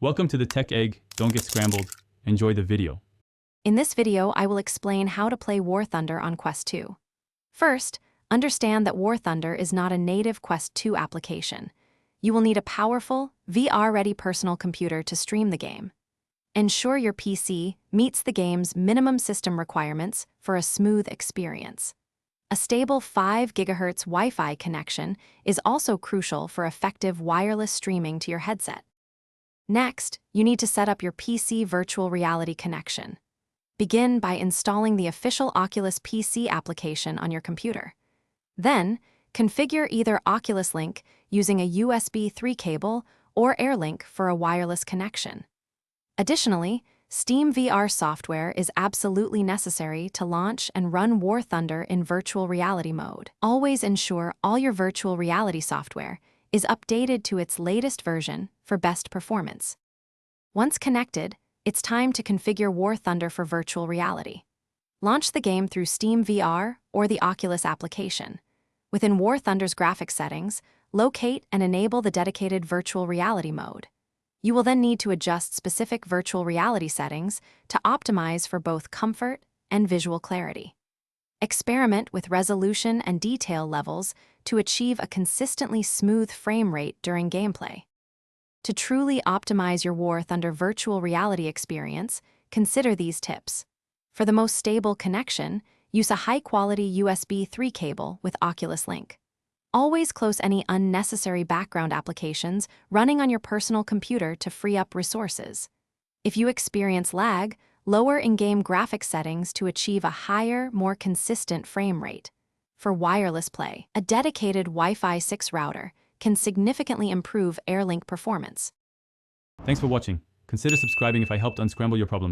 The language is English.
Welcome to the Tech Egg. Don't get scrambled. Enjoy the video. In this video, I will explain how to play War Thunder on Quest 2. First, understand that War Thunder is not a native Quest 2 application. You will need a powerful, VR-ready personal computer to stream the game. Ensure your PC meets the game's minimum system requirements for a smooth experience. A stable 5 GHz Wi-Fi connection is also crucial for effective wireless streaming to your headset. Next, you need to set up your PC virtual reality connection. Begin by installing the official Oculus PC application on your computer. Then, configure either Oculus Link using a USB 3 cable or AirLink for a wireless connection. Additionally, Steam VR software is absolutely necessary to launch and run War Thunder in virtual reality mode. Always ensure all your virtual reality software is updated to its latest version for best performance. Once connected, it's time to configure War Thunder for virtual reality. Launch the game through Steam VR or the Oculus application. Within War Thunder's graphics settings, locate and enable the dedicated virtual reality mode. You will then need to adjust specific virtual reality settings to optimize for both comfort and visual clarity. Experiment with resolution and detail levels to achieve a consistently smooth frame rate during gameplay. To truly optimize your War Thunder virtual reality experience, consider these tips. For the most stable connection, use a high-quality USB 3 cable with Oculus Link. Always close any unnecessary background applications running on your personal computer to free up resources. If you experience lag, lower in-game graphics settings to achieve a higher, more consistent frame rate. For wireless play, a dedicated Wi-Fi 6 router can significantly improve AirLink performance. Thanks for watching. Consider subscribing if I helped unscramble your problems.